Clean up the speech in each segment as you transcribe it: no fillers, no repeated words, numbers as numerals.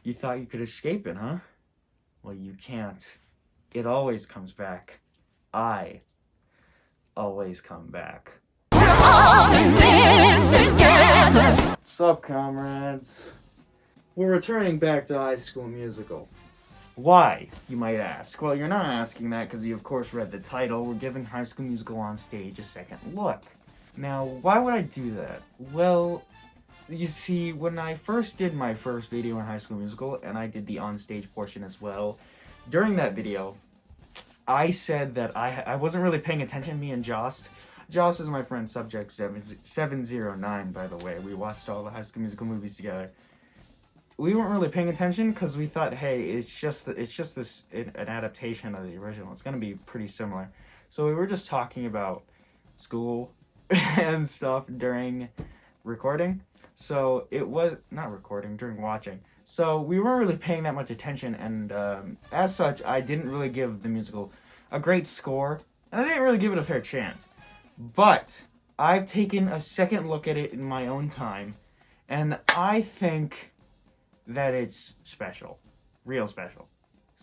You thought you could escape it, huh? Well, you can't. It always comes back. I always come back. What's up, comrades? We're returning back to High School Musical. Why, you might ask? Well, you're not asking that because you, of course, read the title. We're giving High School Musical on Stage a second look. Now, why would I do that? Well, you see, when I first did my first video in High School Musical, and I did the on-stage portion as well, during that video, I said that I wasn't really paying attention, me and Jost. Jost is my friend, Subject 709, by the way. We watched all the High School Musical movies together. We weren't really paying attention because we thought, hey, it's just an adaptation of the original. It's going to be pretty similar. So we were just talking about school and stuff during recording. So it was not recording, during watching. So we weren't really paying that much attention, and as such, I didn't really give the musical a great score, and I didn't really give it a fair chance. But I've taken a second look at it in my own time, and I think that it's special. Real special.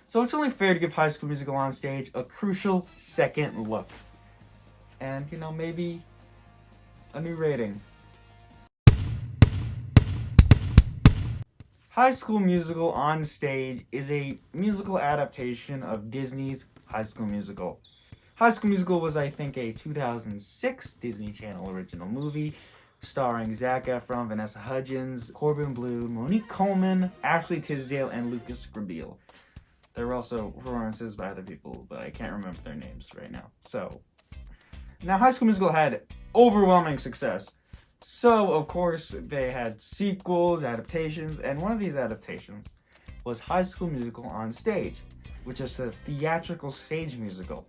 So it's only fair to give High School Musical on Stage a crucial second look. And, you know, maybe a new rating. High School Musical on Stage is a musical adaptation of Disney's High School Musical. High School Musical was, I think, a 2006 Disney Channel original movie starring Zac Efron, Vanessa Hudgens, Corbin Bleu, Monique Coleman, Ashley Tisdale, and Lucas Grabeel. There were also performances by other people, but I can't remember their names right now. So, now High School Musical had overwhelming success. So, of course, they had sequels, adaptations, and one of these adaptations was High School Musical on Stage, which is a theatrical stage musical.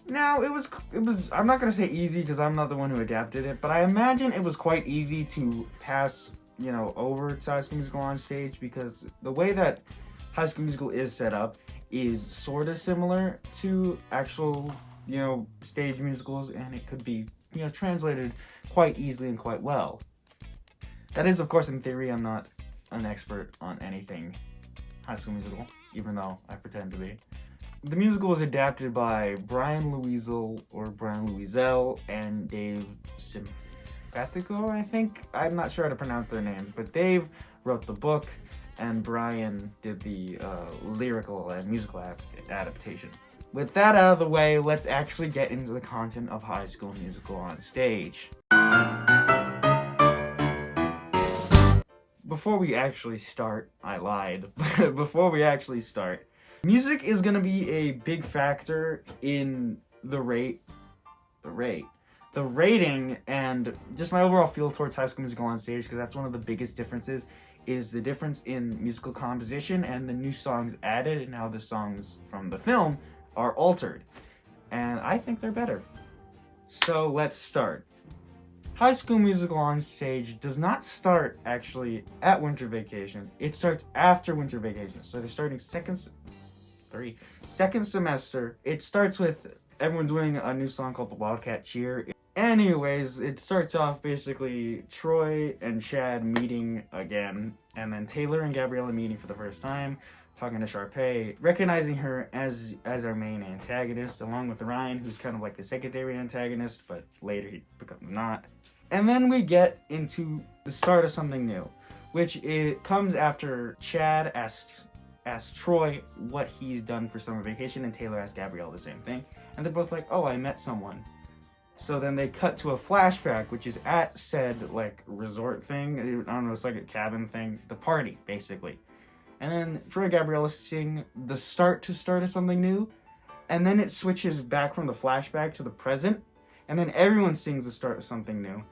Now, it was I'm not going to say easy because I'm not the one who adapted it, but I imagine it was quite easy to pass, you know, over to High School Musical on Stage because the way that High School Musical is set up is sort of similar to actual, you know, stage musicals, and it could be, you know, translated quite easily and quite well. That is, of course, in theory. I'm not an expert on anything High School Musical, even though I pretend to be. The musical was adapted by Brian Louisel and Dave Simpatico, I think. I'm not sure how to pronounce their names, but Dave wrote the book, and Brian did the lyrical and musical adaptation. With that out of the way, let's actually get into the content of High School Musical on Stage. Before we actually start, I lied. Before we actually start, music is going to be a big factor in the rating, and just my overall feel towards High School Musical on Stage, because that's one of the biggest differences, is the difference in musical composition and the new songs added and how the songs from the film are altered, and I think they're better. So let's start. High School Musical on Stage does not start actually at winter vacation. It starts after winter vacation. So they're starting second semester. It starts with everyone doing a new song called the Wildcat Cheer. Anyways, it starts off basically Troy and Chad meeting again, and then Taylor and Gabriella meeting for the first time, talking to Sharpay, recognizing her as our main antagonist, along with Ryan, who's kind of like the secondary antagonist, but later he becomes not. And then we get into the start of something new, which it comes after Chad asks Troy what he's done for summer vacation, and Taylor asks Gabrielle the same thing, and they're both like, oh, I met someone. So then they cut to a flashback, which is at said, like, resort thing, I don't know, it's like a cabin thing, the party, basically. And then Troy and Gabriella sing the start of something new, and then it switches back from the flashback to the present, and then everyone sings the start of something new.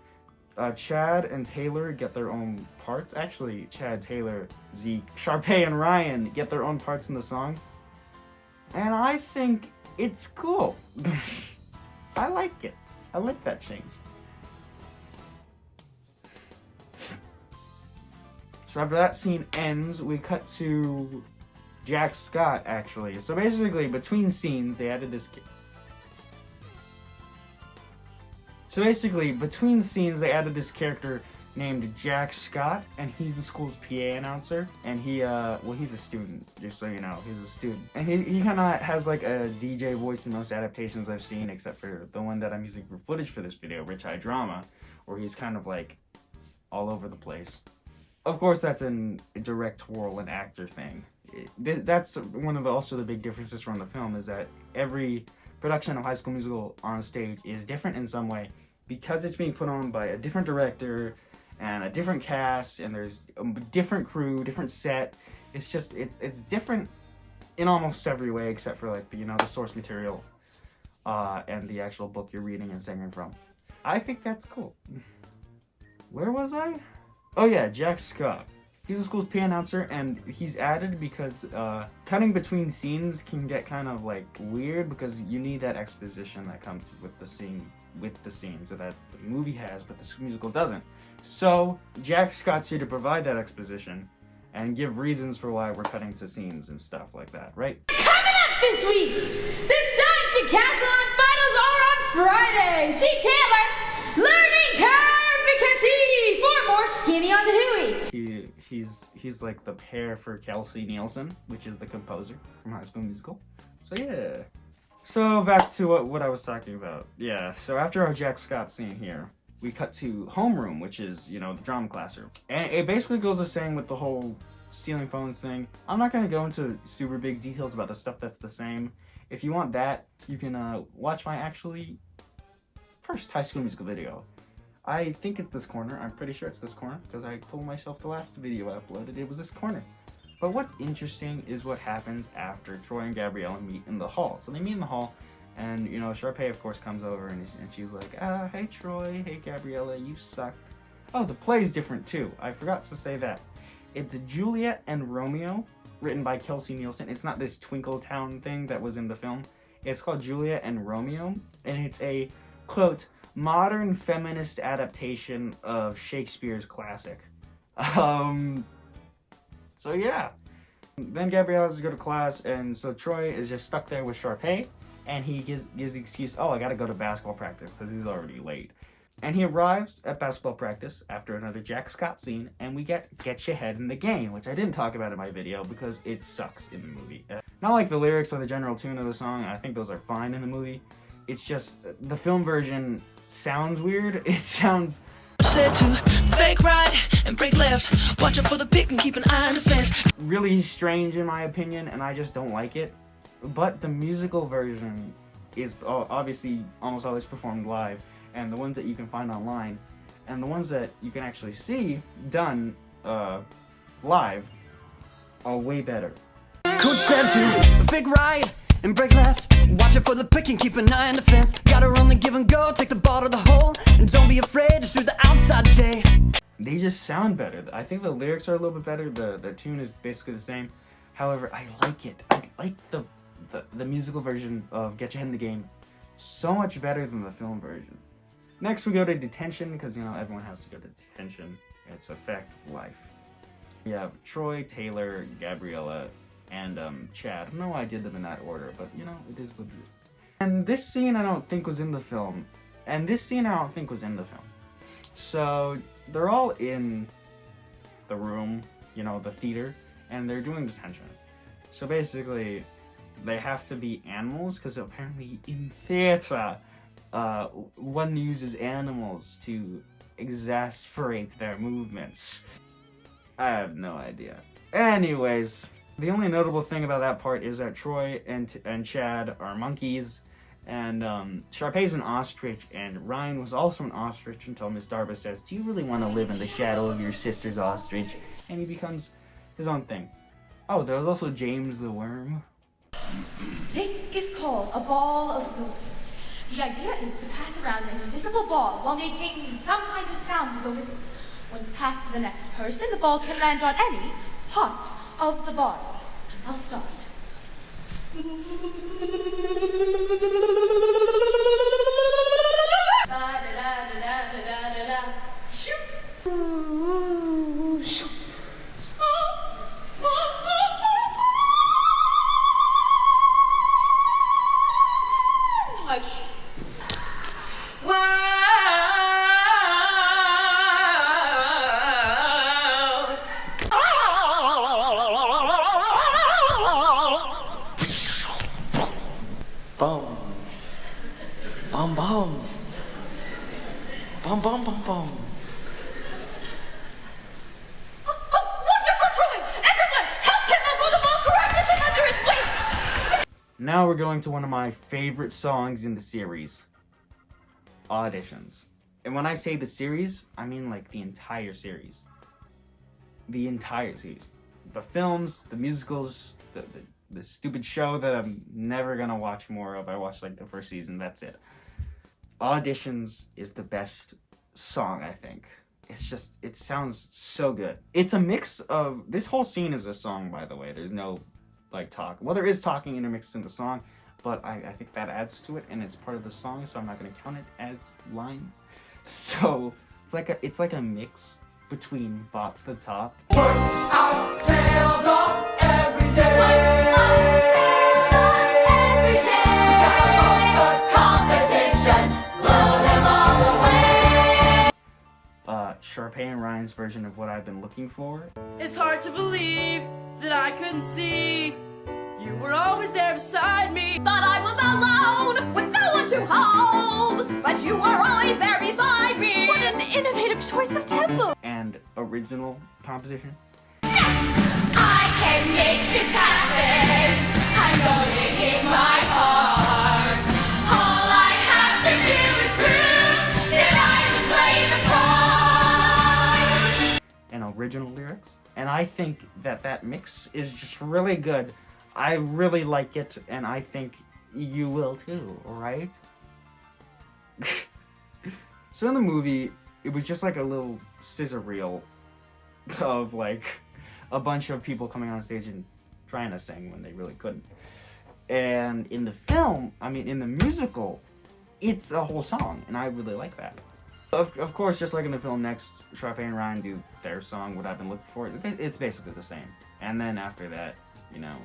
Chad and Taylor get their own parts. Actually, Chad, Taylor, Zeke, Sharpay, and Ryan get their own parts in the song. And I think it's cool. I like it. I like that change. So after that scene ends, we cut to Jack Scott, actually. So basically, between scenes, they added this... character named Jack Scott, and he's the school's PA announcer. And he, well, he's a student, just so you know, he's a student. And he kind of has like a DJ voice in most adaptations I've seen, except for the one that I'm using for footage for this video, Rich High Drama, where he's kind of like all over the place. Of course, that's a directorial and actor thing. That's one of the also the big differences from the film, is that every production of High School Musical on stage is different in some way because it's being put on by a different director and a different cast, and there's a different crew, different set. It's just it's different in almost every way except for like the source material and the actual book you're reading and singing from. I think that's cool. Where was I? Oh yeah, Jack Scott. He's the school's PA announcer, and he's added because cutting between scenes can get kind of like weird because you need that exposition that comes with the scene, so that the movie has, but the musical doesn't. So Jack Scott's here to provide that exposition and give reasons for why we're cutting to scenes and stuff like that, right? Coming up this week, the Science Decathlon finals are on Friday. See Taylor, learning curve because he's 4 more skinny on the hooey. He's like the pair for Kelsey Nielsen, which is the composer from High School Musical. So yeah. So back to what I was talking about. Yeah, so after our Jack Scott scene here, we cut to homeroom, which is, the drama classroom. And it basically goes the same with the whole stealing phones thing. I'm not gonna go into super big details about the stuff that's the same. If you want that, you can watch my actually first High School Musical video. I think it's this corner. I'm pretty sure it's this corner because I told myself the last video I uploaded it was this corner. But what's interesting is what happens after Troy and Gabriella meet in the hall. So they meet in the hall, and Sharpay of course comes over and she's like, hey Troy, hey Gabriella, you suck. Oh, the play's different too. I forgot to say that. It's Juliet and Romeo, written by Kelsey Nielsen. It's not this Twinkle Town thing that was in the film. It's called Juliet and Romeo, and it's a, quote, modern feminist adaptation of Shakespeare's classic. So yeah. Then Gabriella has to go to class, and so Troy is just stuck there with Sharpay, and he gives the excuse, oh, I gotta go to basketball practice because he's already late. And he arrives at basketball practice after another Jack Scott scene, and we get your head in the game, which I didn't talk about in my video because it sucks in the movie. Not like the lyrics or the general tune of the song, I think those are fine in the movie. It's just the film version sounds weird. It sounds said to fake right and break left, watch out for the pick and keep an eye on the fence. Really strange in my opinion, and I just don't like it. But the musical version is obviously almost always performed live, and the ones that you can find online and the ones that you can actually see done live are way better. Coach said to fake right and break left, watch out for the pick and keep an eye on the fence. Gotta run the give and go, take the ball to the hole, and don't be afraid to shoot the outside J. They just sound better. I think the lyrics are a little bit better. The tune is basically the same. However, I like it. I like the musical version of Get Your Head in the Game so much better than the film version. Next we go to detention, because everyone has to go to detention. It's a fact of life. We have Troy, Taylor, Gabriella, and Chad. I don't know why I did them in that order, but it is what it is. And this scene I don't think was in the film. So they're all in the room, the theater, and they're doing detention. So basically, they have to be animals, because apparently in theater, one uses animals to exasperate their movements. I have no idea. Anyways, the only notable thing about that part is that Troy and Chad are monkeys, and Sharpay's an ostrich, and Ryan was also an ostrich until Miss Darba says, do you really want to live in the shadow of your sister's ostrich? And he becomes his own thing. Oh, there was also James the Worm. This is called a ball of noise. The idea is to pass around an invisible ball while making some kind of sound to go with it. Once passed to the next person, the ball can land on any part of the body. I'll start. Bum. Bum bum. Bum bum bum bum. Wonderful, Troy! Everyone, help him before the ball crushes him under its weight! Now we're going to one of my favorite songs in the series, Auditions. And when I say the series, I mean like the entire series. The entire series. The films, the musicals, the stupid show that I'm never gonna watch more of. I watched like the first season, that's it. Auditions is the best song, I think. It sounds so good. It's a mix of, this whole scene is a song, by the way. There's no like talk. Well, there is talking intermixed in the song, but I think that adds to it, and it's part of the song, so I'm not gonna count it as lines. So it's like a mix between Bop to the Top. Work our tails off every day. Sharpay and Ryan's version of What I've Been Looking For. It's hard to believe that I couldn't see. You were always there beside me. Thought I was alone with no one to hold, but you were always there beside me. What an innovative choice of tempo! And original composition. I can make this happen. I'm going to give my heart. All I have to do is prove that I can play the part. And original lyrics. And I think that mix is just really good. I really like it, and I think you will too, right? So in the movie, it was just like a little scissor reel of like a bunch of people coming on stage and trying to sing when they really couldn't. And in the film, I mean in the musical, it's a whole song, and I really like that. Of course, just like in the film, next Sharpay and Ryan do their song, What I've Been Looking For. It's basically the same. And then after that, you know,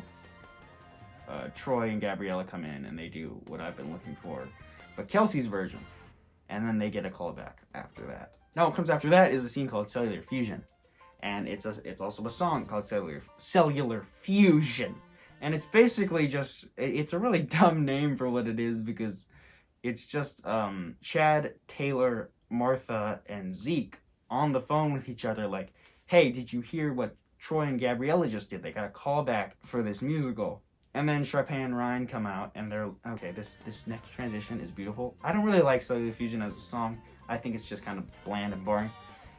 Troy and Gabriella come in and they do What I've Been Looking For, but Kelsey's version. And then they get a call back after that. Now what comes after that is a scene called Cellular Fusion. And it's also a song called Cellular Fusion. And it's basically just, it's a really dumb name for what it is, because it's just Chad, Taylor, Martha, and Zeke on the phone with each other like, hey, did you hear what Troy and Gabriella just did? They got a call back for this musical. And then Sharpay and Ryan come out, and they're, okay, this next transition is beautiful. I don't really like Cellular Fusion as a song. I think it's just kind of bland and boring.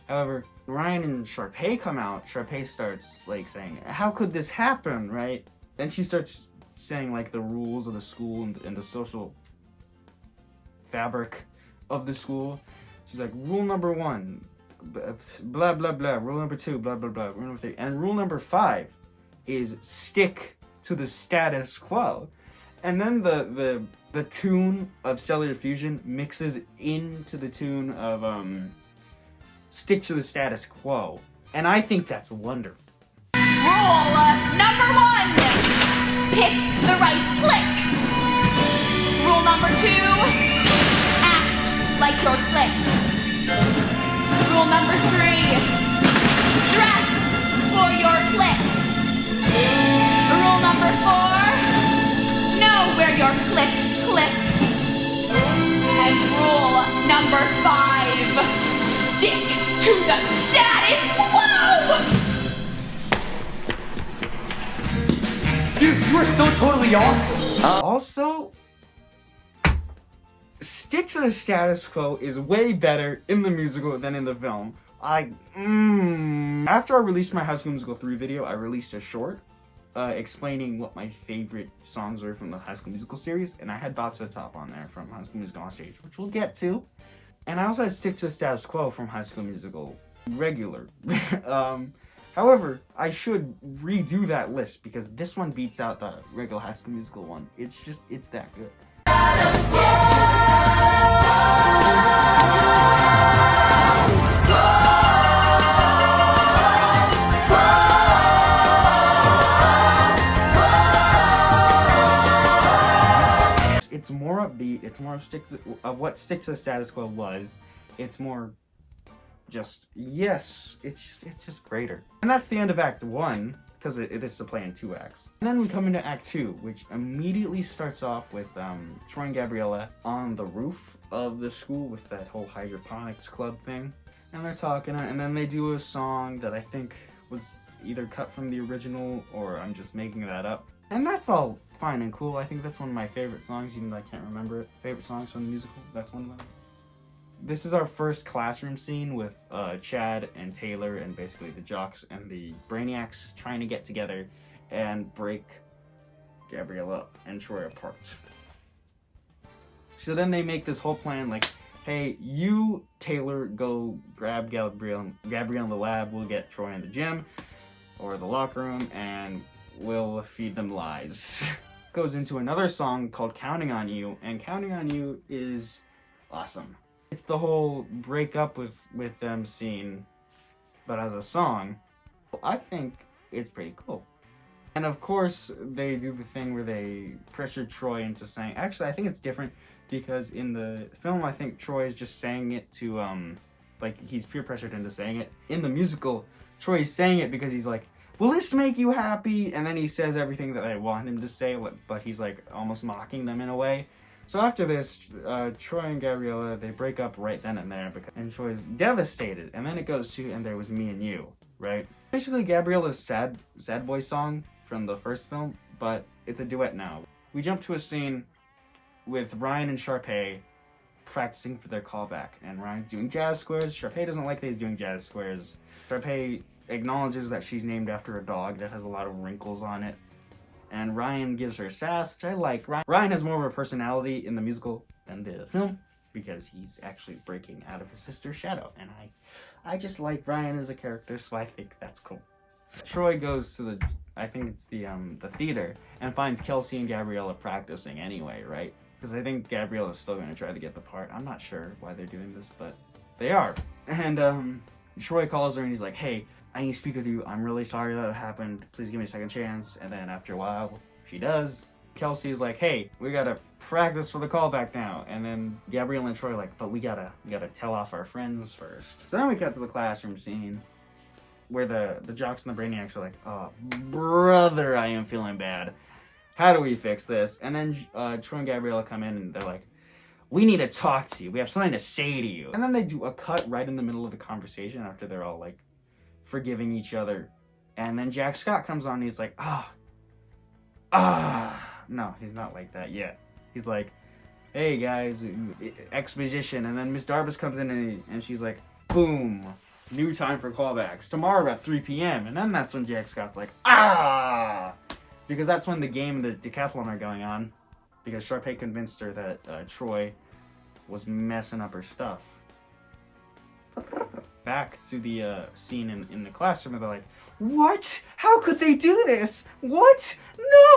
However, Ryan and Sharpay come out. Sharpay starts like saying, how could this happen, right? Then she starts saying like the rules of the school and the social fabric of the school. She's like, rule number 1, blah, blah, blah. Rule number 2, blah, blah, blah. Rule number 3. And rule number 5 is stick to the status quo. And then the tune of Cellular Fusion mixes into the tune of Stick to the Status Quo. And I think that's wonderful. Rule number 1, pick the right click. Rule number 2, act like your click. Rule number 3, dress for your click. Rule number 4, know where your click clicks. And rule number 5, stick to the status quo! Dude, you are so totally awesome. Also, Stick to the Status Quo is way better in the musical than in the film. After I released my High School Musical 3 video, I released a short explaining what my favorite songs were from the High School Musical series, and I had Bop to the Top on there from High School Musical on Stage, which we'll get to. And I also had Stick to the Status Quo from High School Musical regular. However, I should redo that list because this one beats out the regular High School Musical one. It's that good. It's more upbeat. It's more of what Stick to the Status Quo was. It's more just, yes, it's just greater. And that's the end of Act 1. because it is to play in 2 acts. And then we come into Act 2, which immediately starts off with Troy and Gabriella on the roof of the school with that whole hydroponics club thing. And they're talking, and then they do a song that I think was either cut from the original or I'm just making that up. And that's all fine and cool. I think that's one of my favorite songs, even though I can't remember it. Favorite songs from the musical, that's one of them. This is our first classroom scene with Chad and Taylor and basically the jocks and the brainiacs trying to get together and break Gabriella and Troy apart. So then they make this whole plan like, hey, you, Taylor, go grab Gabrielle in the lab, we'll get Troy in the gym or the locker room, and we'll feed them lies. Goes into another song called Counting on You, and Counting on You is awesome. It's the whole break up with them scene, but as a song. I think it's pretty cool. And of course, they do the thing where they pressure Troy into saying, actually, I think it's different because in the film, I think Troy is just saying it to, like, he's peer pressured into saying it. In the musical, Troy's saying it because he's like, will this make you happy? And then he says everything that I want him to say, but he's like almost mocking them in a way. So after this, Troy and Gabriella, they break up right then and there, and Troy's devastated. And then it goes to, and there was me and you, right? Basically, Gabriella's sad boy song from the first film, but it's a duet now. We jump to a scene with Ryan and Sharpay practicing for their callback, and Ryan's doing jazz squares. Sharpay doesn't like that he's doing jazz squares. Sharpay acknowledges that she's named after a dog that has a lot of wrinkles on it. And Ryan gives her sass, which I like. Ryan has more of a personality in the musical than the film because he's actually breaking out of his sister's shadow. And I just like Ryan as a character, so I think that's cool. Troy goes to I think it's the theater, and finds Kelsey and Gabriella practicing anyway, right? Because I think Gabriella's still going to try to get the part. I'm not sure why they're doing this, but they are. And Troy calls her and he's like, hey, I need to speak with you. I'm really sorry that it happened. Please give me a second chance. And then after a while, she does. Kelsey's like, hey, we gotta practice for the callback now. And then Gabriella and Troy are like, but we gotta tell off our friends first. So then we cut to the classroom scene where the jocks and the brainiacs are like, oh, brother, I am feeling bad. How do we fix this? And then Troy and Gabriella come in and they're like, we need to talk to you. We have something to say to you. And then they do a cut right in the middle of the conversation after they're all like, forgiving each other. And then Jack Scott comes on and he's like, no, he's not like that yet. He's like, hey guys, exposition. And then Miss Darbus comes in and she's like, boom, new time for callbacks tomorrow at 3 p.m. And then that's when Jack Scott's like, because that's when the game and the decathlon are going on, because Sharpay convinced her that Troy was messing up her stuff. Back to the scene in the classroom, and they're like, what? How could they do this? What?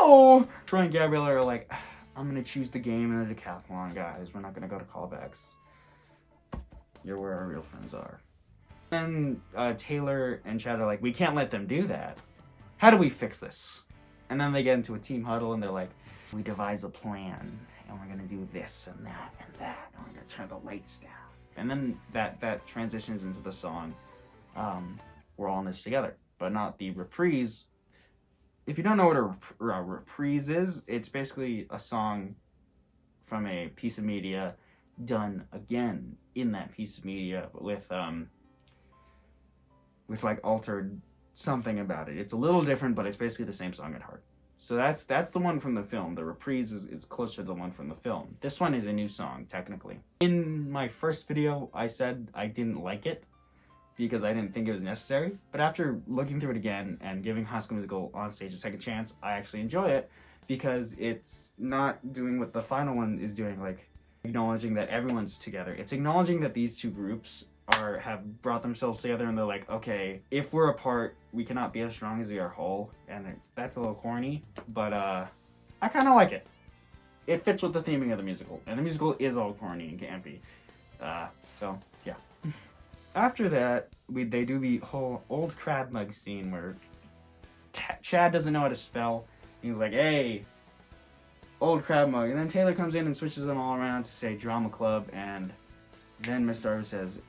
No! Troy and Gabriella are like, I'm gonna choose the game and the decathlon, guys. We're not gonna go to callbacks. You're where our real friends are. And Taylor and Chad are like, we can't let them do that. How do we fix this? And then they get into a team huddle and they're like, we devise a plan, and we're gonna do this and that and that, and we're gonna turn the lights down. And then that transitions into the song, We're All in This Together, but not the reprise. If you don't know what a reprise is, it's basically a song from a piece of media done again in that piece of media with like altered something about it. It's a little different, but it's basically the same song at heart. So that's the one from the film. The reprise is closer to the one from the film. This one is a new song, technically. In my first video, I said I didn't like it because I didn't think it was necessary. But after looking through it again and giving High School Musical on Stage a second chance, I actually enjoy it because it's not doing what the final one is doing, like acknowledging that everyone's together. It's acknowledging that these two groups have brought themselves together, and they're like, okay, if we're apart, we cannot be as strong as we are whole. And that's a little corny, but I kind of like it. It fits with the theming of the musical, and the musical is all corny and campy. So yeah. After that, they do the whole old crab mug scene where Chad doesn't know how to spell. He's like, hey, old crab mug. And then Taylor comes in and switches them all around to say drama club, and then Miss Darvis says,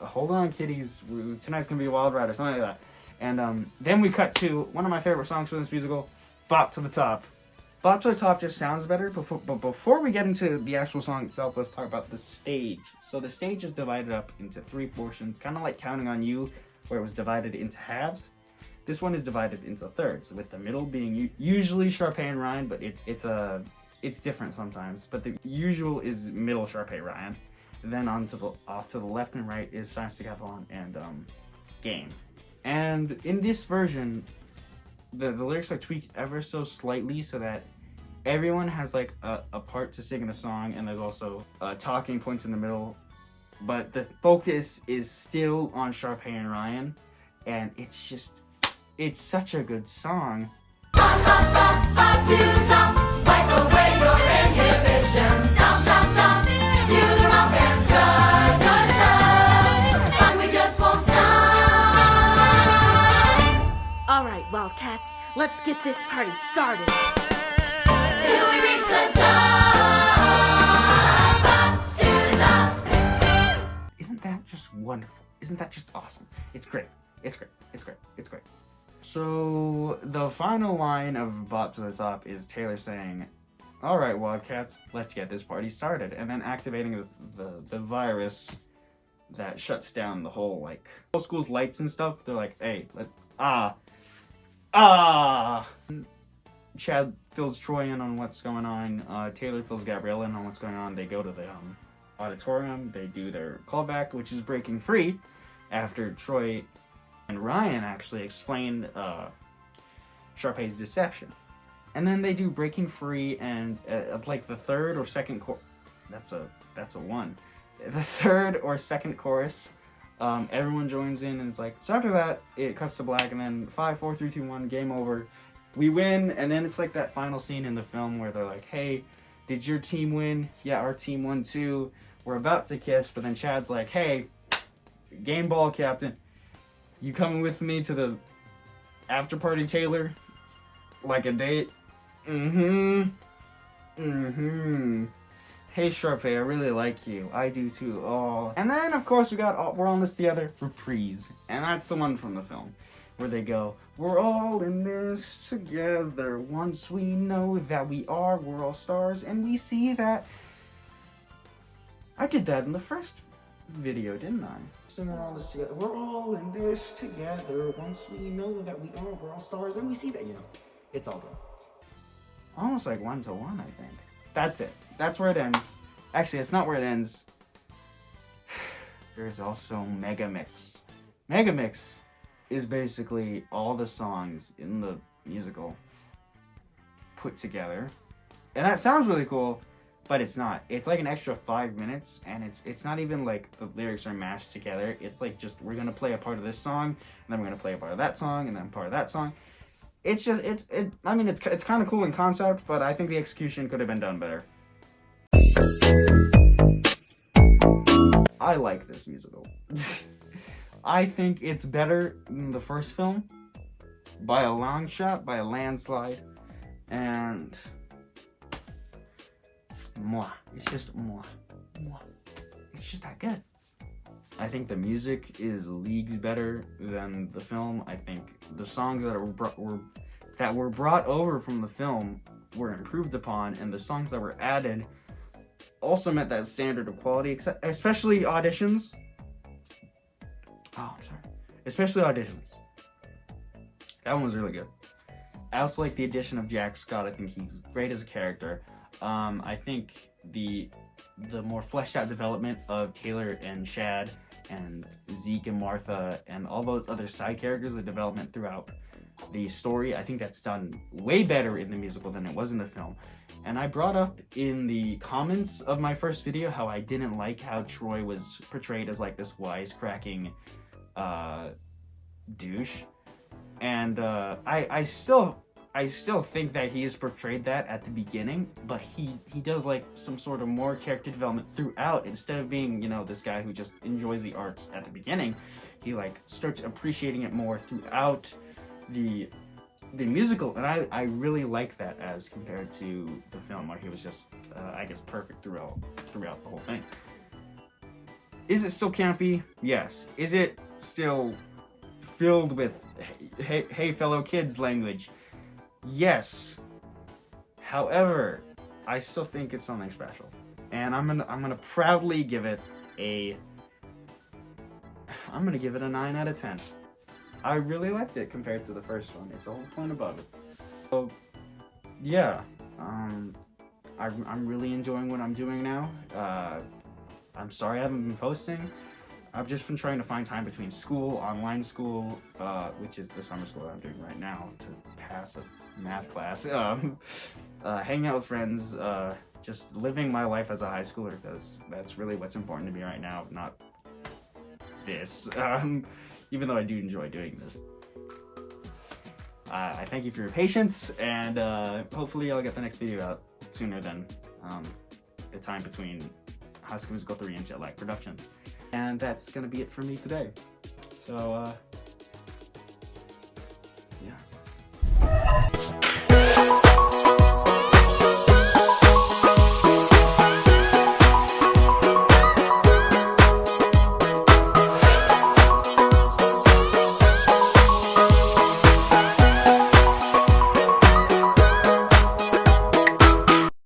hold on, kiddies, tonight's gonna be a wild ride or something like that. And then we cut to one of my favorite songs from this musical, Bop to the Top. Bop to the Top just sounds better, but before we get into the actual song itself, let's talk about the stage. So the stage is divided up into 3 portions, kind of like Counting on You, where it was divided into halves. This one is divided into thirds, with the middle being usually Sharpay and Ryan, but it's different sometimes. But the usual is middle Sharpay Ryan. Then off to the left and right is Science Decathlon and Game. And in this version, the lyrics are tweaked ever so slightly so that everyone has like a part to sing in the song, and there's also talking points in the middle. But the focus is still on Sharpay and Ryan, and it's such a good song. Up, up, up, up to the top. Wipe away your inhibitions. Stomp, stomp, stomp. Do the romp and strut your stuff. And we just won't stop. All right, Wildcats, let's get this party started. Till we reach the top. Up to the top. Isn't that just wonderful? Isn't that just awesome? It's great. It's great. It's great. It's great. So the final line of Bop to the Top is Taylor saying, "All right, Wildcats, let's get this party started," and then activating the virus that shuts down the whole school's lights and stuff. They're like, "Hey, Chad fills Troy in on what's going on. Taylor fills Gabrielle in on what's going on. They go to the auditorium. They do their callback, which is breaking free, after Troy and Ryan actually explained Sharpay's deception. And then they do breaking free, and like the third or second that's a one. The third or second chorus, everyone joins in, and it's like, so after that it cuts to black, and then 5, 4, 3, 2, 1, game over. We win, and then it's like that final scene in the film where they're like, "Hey, did your team win?" "Yeah, our team won too." We're about to kiss, but then Chad's like, "Hey, game ball captain, you coming with me to the after party, Taylor? Like a date?" Hey, Sharpay, I really like you. I do too. Oh. And then, of course, we're all in this together, Reprise. And that's the one from the film, where they go, "We're all in this together. Once we know that we're all stars, and we see that." I did that in the first video, didn't I? So we're all this together. We're all in this together. Once we know that we're all stars, and we see that, it's all good. Almost like 1-to-1, I think. That's it. That's where it ends. Actually, it's not where it ends. There's also Mega Mix. Mega Mix is basically all the songs in the musical put together. And that sounds really cool, but it's not. It's like an extra 5 minutes, and it's not even like the lyrics are mashed together. It's like just, we're gonna play a part of this song, and then we're gonna play a part of that song, and then part of that song. It's just, I mean, it's kind of cool in concept, but I think the execution could have been done better. I like this musical. I think it's better than the first film by a long shot, by a landslide, and it's just it's just that good. I think the music is leagues better than the film. I think the songs that were brought over from the film were improved upon, and the songs that were added also met that standard of quality, especially Auditions. Especially Auditions. That one was really good. I also like the addition of Jack Scott. I think he's great as a character. I think the more fleshed out development of Taylor and Chad and Zeke and Martha and all those other side characters, the development throughout the story, I think that's done way better in the musical than it was in the film. And I brought up in the comments of my first video how I didn't like how Troy was portrayed as like this wisecracking douche, and I still think that he is portrayed that at the beginning, but he does like some sort of more character development throughout. Instead of being, this guy who just enjoys the arts at the beginning, he like starts appreciating it more throughout the musical, and I really like that as compared to the film, where he was just I guess perfect throughout the whole thing. Is it still campy? Yes. Is it still filled with hey fellow kids language. Yes. However, I still think it's something special. And I'm gonna proudly give it a 9 out of 10. I really liked it compared to the first one. It's a whole point above it. So yeah, I'm really enjoying what I'm doing now. I'm sorry I haven't been posting. I've just been trying to find time between school, online school, which is the summer school that I'm doing right now, to pass a math class, hanging out with friends, just living my life as a high schooler, because that's really what's important to me right now, not this, even though I do enjoy doing this. I thank you for your patience, and hopefully I'll get the next video out sooner than the time between High School Musical 3 and Jet Lag Productions. And that's gonna be it for me today. So,